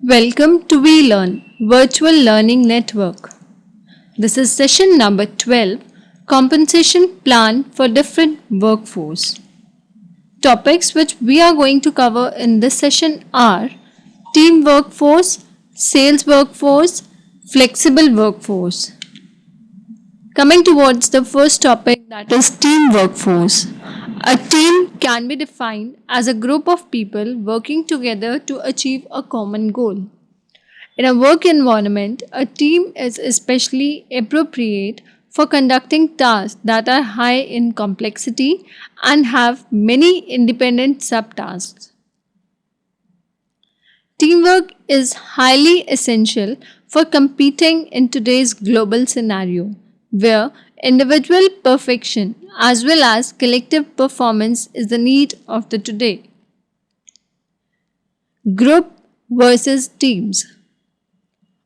Welcome to WeLearn Virtual Learning Network. This is session number 12, Compensation Plan for Different Workforce. Topics which we are going to cover in this session are team workforce, sales workforce, flexible workforce. Coming towards the first topic, that is team workforce. A team can be defined as a group of people working together to achieve a common goal. In a work environment, a team is especially appropriate for conducting tasks that are high in complexity and have many independent subtasks. Teamwork is highly essential for competing in today's global scenario, where individual perfection as well as collective performance is the need of the today. Group versus teams.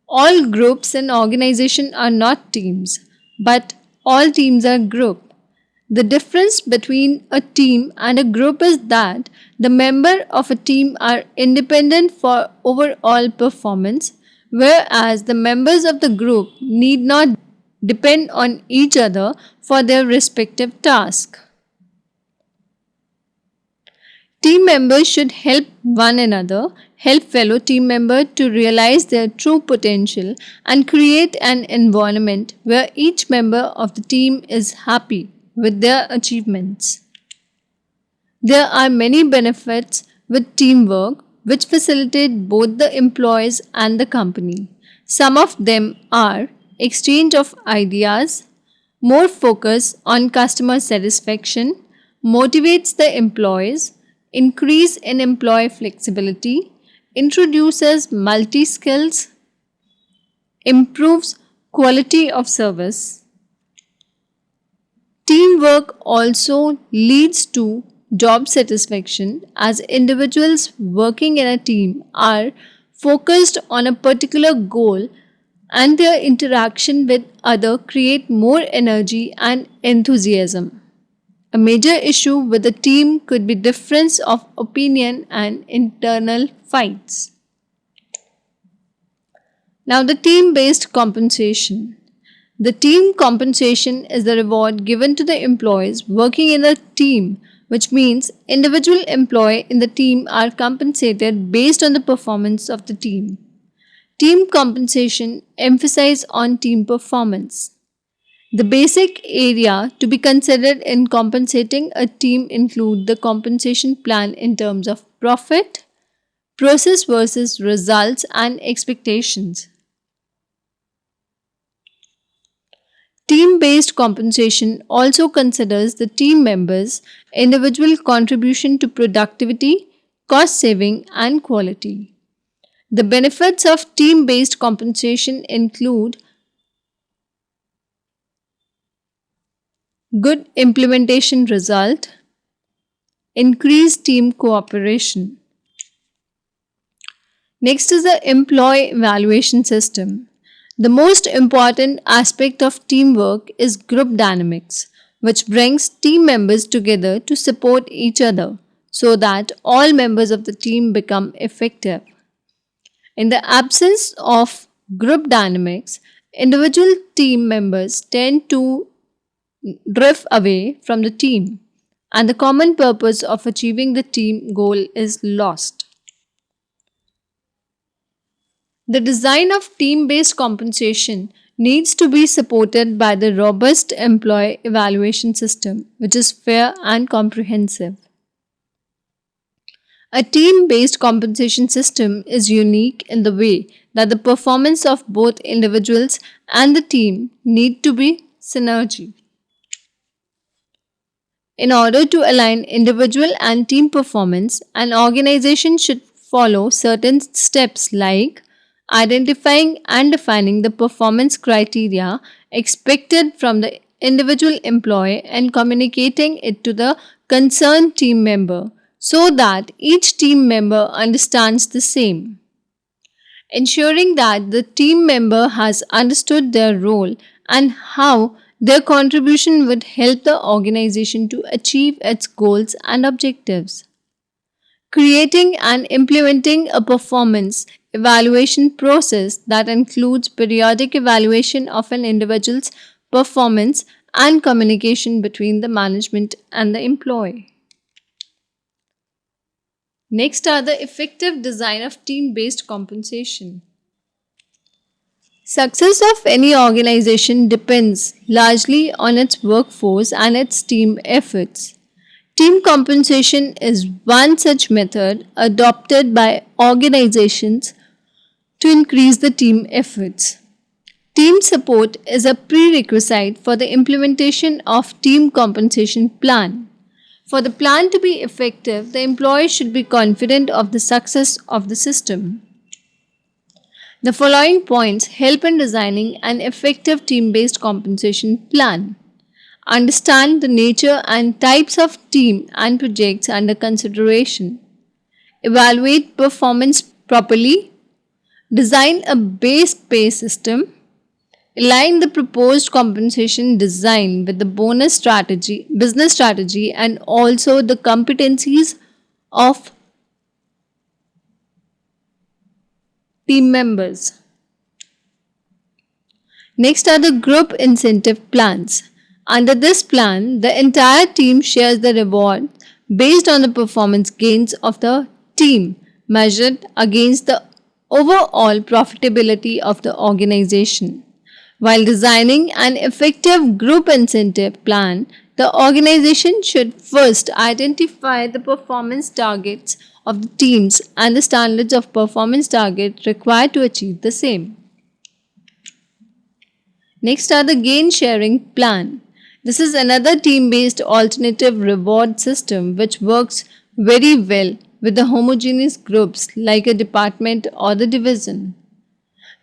All groups in organization are not teams, but all teams are group. The difference between a team and a group is that the members of a team are independent for overall performance, whereas the members of the group need not depend on each other for their respective tasks. Team members should help one another, help fellow team members to realize their true potential, and create an environment where each member of the team is happy with their achievements. There are many benefits with teamwork which facilitate both the employees and the company. Some of them are exchange of ideas, more focus on customer satisfaction, motivates the employees, increase in employee flexibility, introduces multi-skills, improves quality of service. Teamwork also leads to job satisfaction as individuals working in a team are focused on a particular goal and their interaction with others create more energy and enthusiasm. A major issue with a team could be difference of opinion and internal fights. Now the team-based compensation. The team compensation is the reward given to the employees working in a team, which means individual employees in the team are compensated based on the performance of the team. Team compensation emphasizes on team performance. The basic area to be considered in compensating a team include the compensation plan in terms of profit, process versus results and expectations. Team-based compensation also considers the team members' individual contribution to productivity, cost saving and quality. The benefits of team-based compensation include good implementation result, increased team cooperation. Next is the employee evaluation system. The most important aspect of teamwork is group dynamics, which brings team members together to support each other so that all members of the team become effective. In the absence of group dynamics, individual team members tend to drift away from the team, and the common purpose of achieving the team goal is lost. The design of team-based compensation needs to be supported by the robust employee evaluation system, which is fair and comprehensive. A team-based compensation system is unique in the way that the performance of both individuals and the team need to be synergy. In order to align individual and team performance, an organization should follow certain steps like identifying and defining the performance criteria expected from the individual employee and communicating it to the concerned team member so that each team member understands the same. Ensuring that the team member has understood their role and how their contribution would help the organization to achieve its goals and objectives. Creating and implementing a performance evaluation process that includes periodic evaluation of an individual's performance and communication between the management and the employee. Next are the effective design of team-based compensation. Success of any organization depends largely on its workforce and its team efforts. Team compensation is one such method adopted by organizations to increase the team efforts. Team support is a prerequisite for the implementation of team compensation plan. For the plan to be effective, the employee should be confident of the success of the system. The following points help in designing an effective team-based compensation plan. Understand the nature and types of team and projects under consideration. Evaluate performance properly. Design a base pay system. Align the proposed compensation design with the business strategy, and also the competencies of team members. Next are the group incentive plans. Under this plan, the entire team shares the reward based on the performance gains of the team measured against the overall profitability of the organization. While designing an effective group incentive plan, the organization should first identify the performance targets of the teams and the standards of performance target required to achieve the same. Next are the gain sharing plan. This is another team-based alternative reward system which works very well with the homogeneous groups like a department or the division.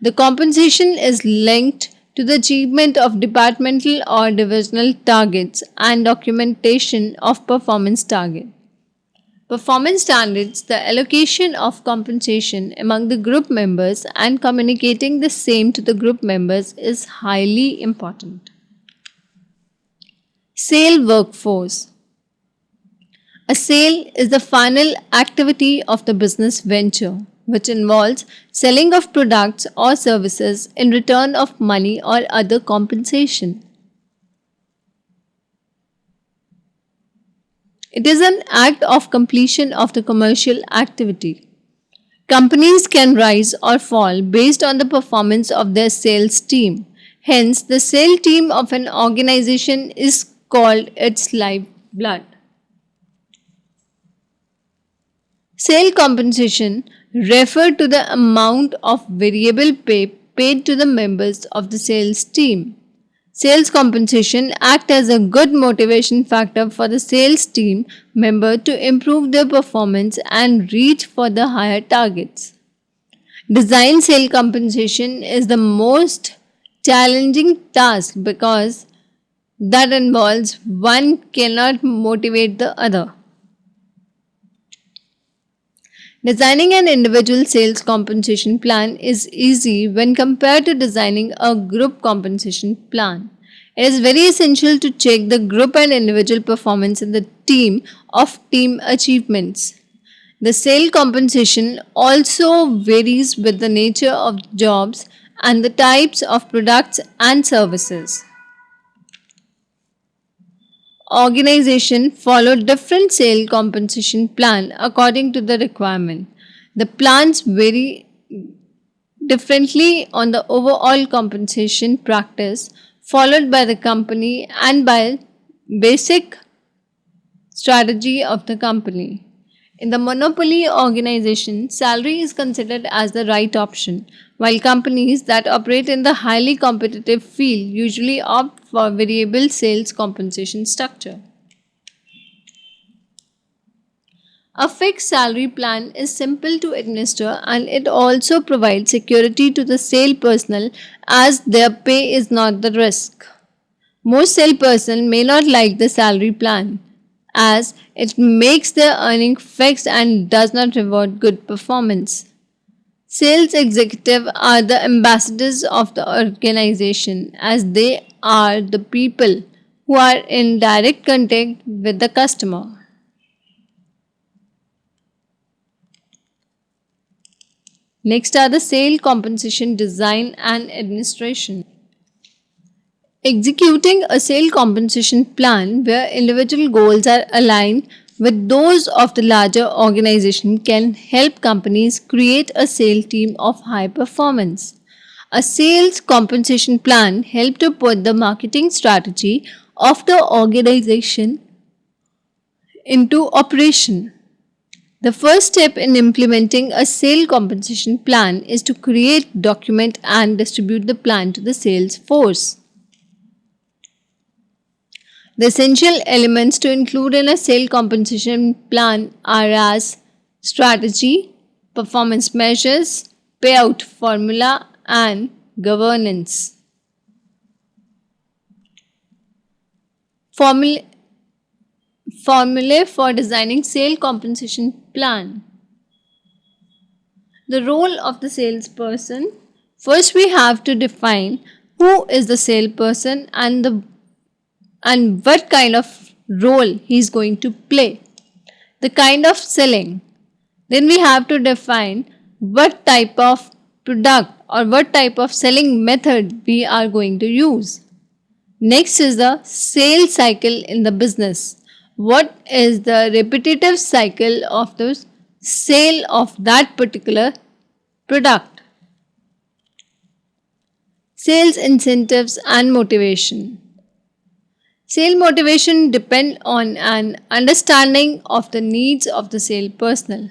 The compensation is linked to the achievement of departmental or divisional targets and documentation of performance target. Performance standards, the allocation of compensation among the group members and communicating the same to the group members is highly important. Sale workforce. A sale is the final activity of the business venture, which involves selling of products or services in return of money or other compensation. It is an act of completion of the commercial activity. Companies can rise or fall based on the performance of their sales team. Hence, the sales team of an organization is called its lifeblood. Sale compensation refer to the amount of variable pay paid to the members of the sales team. Sales compensation act as a good motivation factor for the sales team member to improve their performance and reach for the higher targets. Design sale compensation is the most challenging task because that involves one cannot motivate the other. Designing an individual sales compensation plan is easy when compared to designing a group compensation plan. It is very essential to check the group and individual performance in the team of team achievements. The sale compensation also varies with the nature of jobs and the types of products and services. Organization follow different sale compensation plan according to the requirement. The plans vary differently on the overall compensation practice followed by the company and by basic strategy of the company. In the monopoly organization, salary is considered as the right option, while companies that operate in the highly competitive field usually opt for variable sales compensation structure. A fixed salary plan is simple to administer and it also provides security to the sale personnel as their pay is not the risk. Most sale personnel may not like the salary plan as it makes their earning fixed and does not reward good performance. Sales executives are the ambassadors of the organization as they are the people who are in direct contact with the customer. Next are the sale compensation design and administration. Executing a sale compensation plan where individual goals are aligned with those of the larger organization can help companies create a sales team of high performance. A sales compensation plan helps to put the marketing strategy of the organization into operation. The first step in implementing a sale compensation plan is to create, document, and distribute the plan to the sales force. The essential elements to include in a sale compensation plan are as strategy, performance measures, payout formula, and governance. Formula, Formulae for designing sale compensation plan. The role of the salesperson. First, we have to define who is the salesperson and what kind of role he is going to play. The kind of selling. Then we have to define what type of product or what type of selling method we are going to use. Next is the sales cycle in the business. What is the repetitive cycle of the sale of that particular product? Sales incentives and motivation. Sale motivation depend on an understanding of the needs of the sales personnel.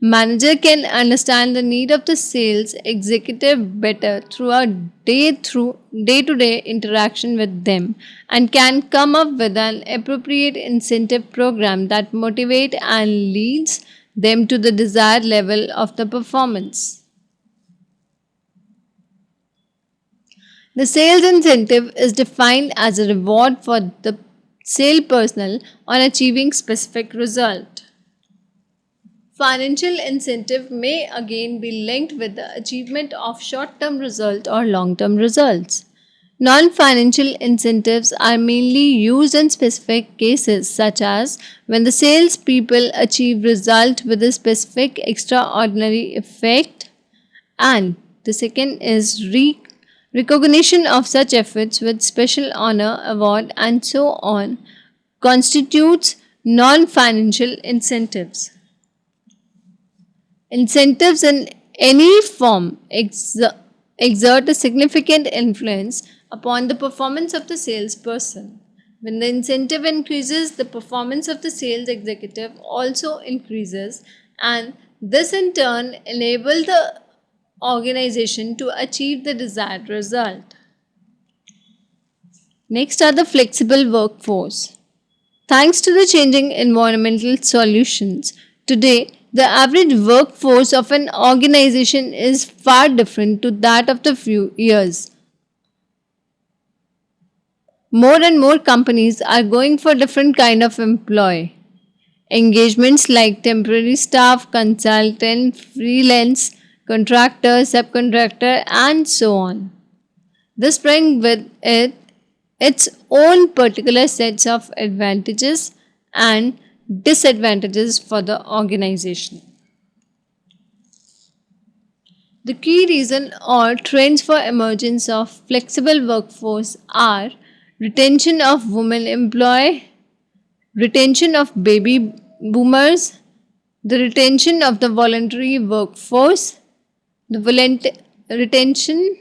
Manager can understand the need of the sales executive better through a day-to-day interaction with them and can come up with an appropriate incentive program that motivate and leads them to the desired level of the performance. The sales incentive is defined as a reward for the sales personnel on achieving specific result. Financial incentive may again be linked with the achievement of short-term result or long-term results. Non-financial incentives are mainly used in specific cases such as when the salespeople achieve result with a specific extraordinary effect, and the second is recognition of such efforts with special honor, award, and so on constitutes non-financial incentives. Incentives in any form exert a significant influence upon the performance of the salesperson. When the incentive increases, the performance of the sales executive also increases, and this in turn enables the organization to achieve the desired result. Next are the flexible workforce. Thanks to the changing environmental solutions, today the average workforce of an organization is far different to that of the few years. More and more companies are going for different kind of employee engagements like temporary staff, consultant, freelance, contractor, subcontractor, and so on. This brings with it its own particular sets of advantages and disadvantages for the organization. The key reason or trends for emergence of flexible workforce are retention of women employee, retention of baby boomers, the retention of the voluntary workforce, the retention,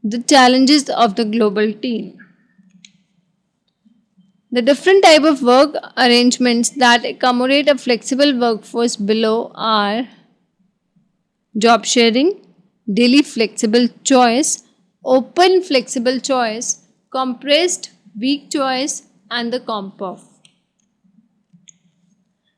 the challenges of the global team. The different type of work arrangements that accommodate a flexible workforce below are job sharing, daily flexible choice, open flexible choice, compressed week choice, and the comp off.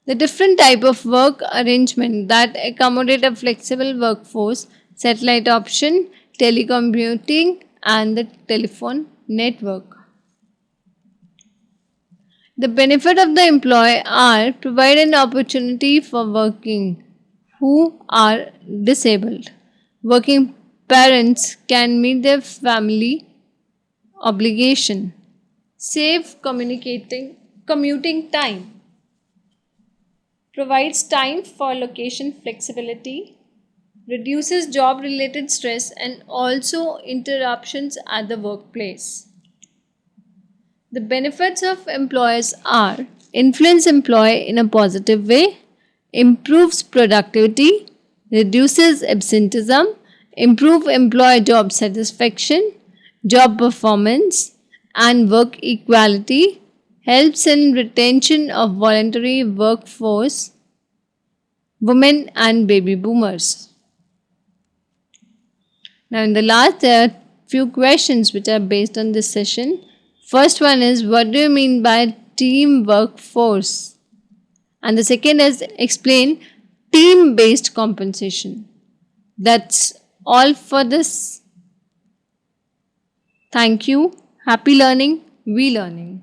The different type of work arrangement that accommodate a flexible workforce, satellite option, telecommuting, and the telephone network. The benefit of the employee are provide an opportunity for working who are disabled. Working parents can meet their family obligation, save commuting time. provides time for location flexibility, reduces job related stress, and also interruptions at the workplace. The benefits of employers are influence employee in a positive way, improves productivity, reduces absenteeism, improve employee job satisfaction, job performance, and work equality, helps in retention of voluntary workforce, women and baby boomers. Now, in the last, there are few questions which are based on this session. First one is, what do you mean by team workforce? And the second is, explain team based compensation. That's all for this. Thank you. Happy learning. We learning.